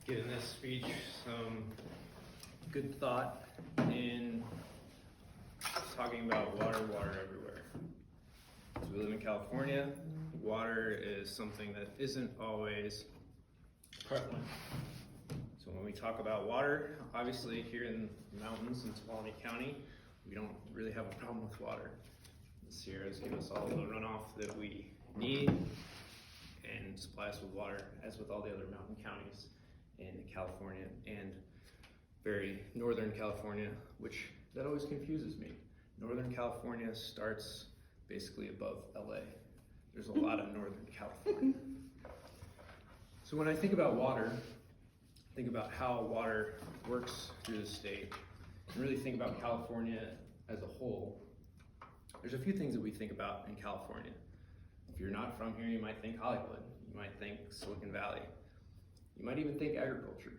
get in this speech some good thought in talking about water everywhere. So we live in California. Water is something that isn't always prevalent. So when we talk about water, obviously here in the mountains in Tuolumne County, we don't really have a problem with water. The Sierras give us all the runoff that we need and supply us with water, as with all the other mountain counties in California and very northern California, which that always confuses me. Northern California starts basically above LA. There's a lot of Northern California. So when I think about water, think about how water works through the state, and really think about California as a whole. There's a few things that we think about in California. If you're not from here, you might think Hollywood, you might think Silicon Valley, you might even think agriculture.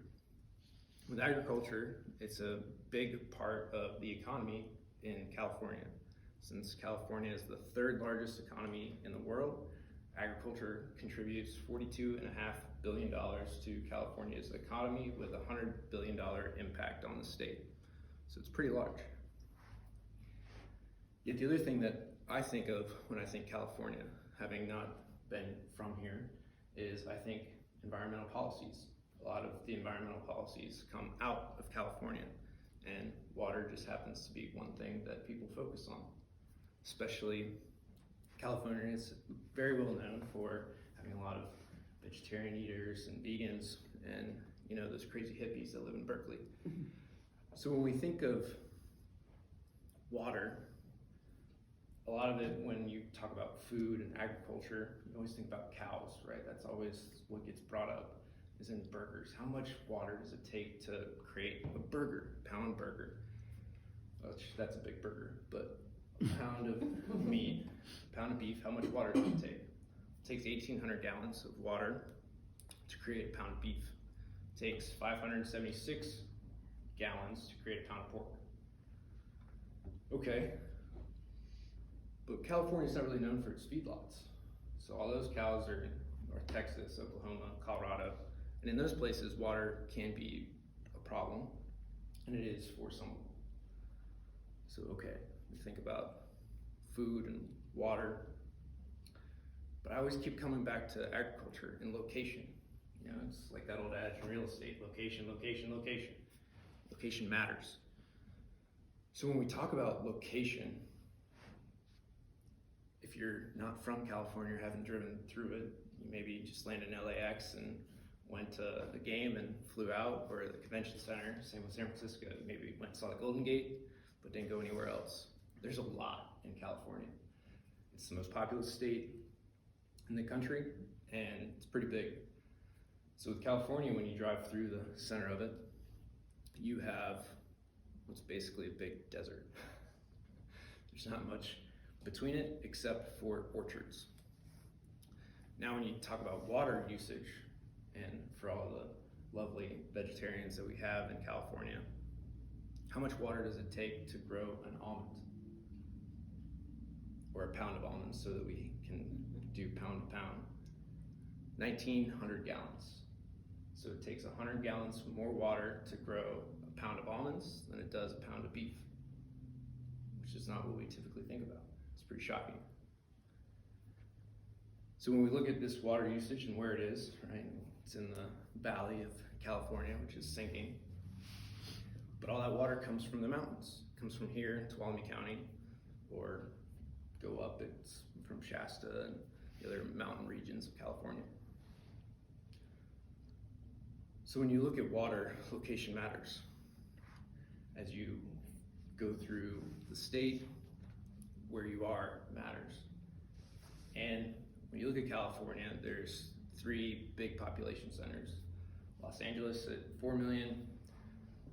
With agriculture, it's a big part of the economy in California. Since California is the third largest economy in the world, agriculture contributes $42.5 billion to California's economy with a $100 billion impact on the state. So it's pretty large. Yet the other thing that I think of when I think California, having not been from here, is I think environmental policies. A lot of the environmental policies come out of California, and water just happens to be one thing that people focus on. Especially California is very well known for having a lot of vegetarian eaters and vegans and those crazy hippies that live in Berkeley. So when we think of water, a lot of it, when you talk about food and agriculture, you always think about cows, right? That's always what gets brought up, is in burgers. How much water does it take to create a burger, pound burger? That's a big burger, but a pound of meat, a pound of beef, how much water does it take? It takes 1,800 gallons of water to create a pound of beef. It takes 576 gallons to create a pound of pork. Okay. But California is not really known for its feedlots. So all those cows are in North Texas, Oklahoma, Colorado, and in those places water can be a problem, and it is for some of them. So okay, we think about food and water, but I always keep coming back to agriculture and location. It's like that old adage in real estate, location, location, location. Location matters. So when we talk about location, if you're not from California or haven't driven through it, you maybe just landed in LAX and went to the game and flew out, or the convention center. Same with San Francisco. You maybe went and saw the Golden Gate, but didn't go anywhere else. There's a lot in California. It's the most populous state in the country, and it's pretty big. So with California, when you drive through the center of it, you have what's basically a big desert. There's not much between it except for orchards. Now when you talk about water usage, and for all the lovely vegetarians that we have in California, how much water does it take to grow an almond? Or a pound of almonds, so that we can do pound to pound. 1,900 gallons. So it takes 100 gallons more water to grow a pound of almonds than it does a pound of beef, which is not what we typically think about. It's pretty shocking. So when we look at this water usage and where it is, right, it's in the valley of California, which is sinking. But all that water comes from the mountains. It comes from here in Tuolumne County, or go up, it's from Shasta and the other mountain regions of California. So when you look at water, location matters. As you go through the state, where you are matters. And when you look at California, there's 3 big population centers. Los Angeles at 4 million,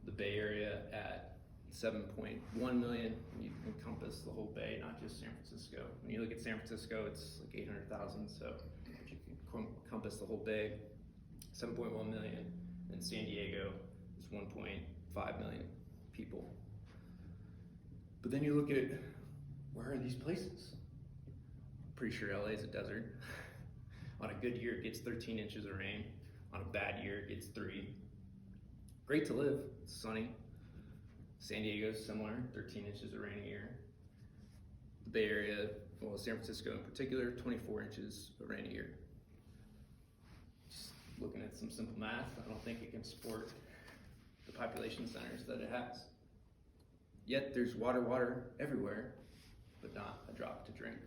the Bay Area at 7.1 million. You encompass the whole Bay, not just San Francisco. When you look at San Francisco, it's like 800,000, so you can encompass the whole Bay, 7.1 million. And San Diego is 1.5 million people. But then you look at, where are these places? Pretty sure LA is a desert. On a good year, it gets 13 inches of rain. On a bad year, it gets 3. Great to live, it's sunny. San Diego's similar, 13 inches of rain a year. The Bay Area, well, San Francisco in particular, 24 inches of rain a year. Just looking at some simple math, I don't think it can support the population centers that it has. Yet there's water everywhere, but not a drop to drink.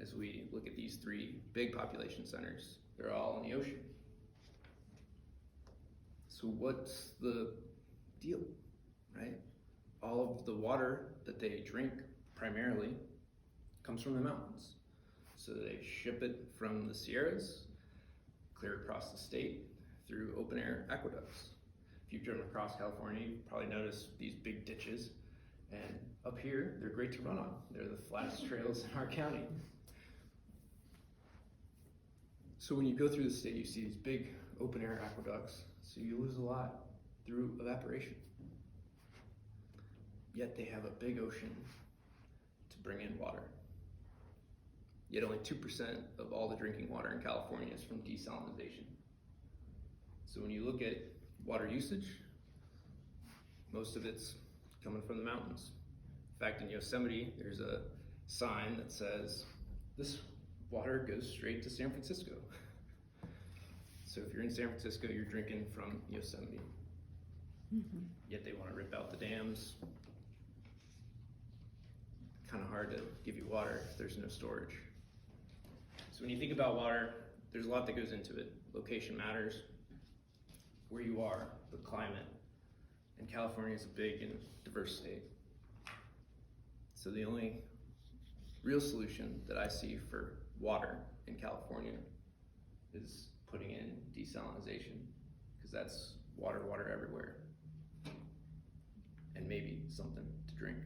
As we look at these 3 big population centers, they're all in the ocean. So what's the deal, right? All of the water that they drink primarily comes from the mountains. So they ship it from the Sierras, clear across the state through open air aqueducts. If you've driven across California, you've probably noticed these big ditches. And up here, they're great to run on. They're the flattest trails in our county. So when you go through the state, you see these big open air aqueducts. So you lose a lot through evaporation. Yet they have a big ocean to bring in water. Yet only 2% of all the drinking water in California is from desalination. So when you look at water usage, most of it's coming from the mountains. In fact, in Yosemite, there's a sign that says, this water goes straight to San Francisco. So if you're in San Francisco, you're drinking from Yosemite. Mm-hmm. Yet they want to rip out the dams. Kind of hard to give you water if there's no storage. So when you think about water, there's a lot that goes into it. Location matters, where you are, the climate. And California is a big and diverse state. So the only real solution that I see for water in California is putting in desalination, because that's water everywhere. And maybe something to drink.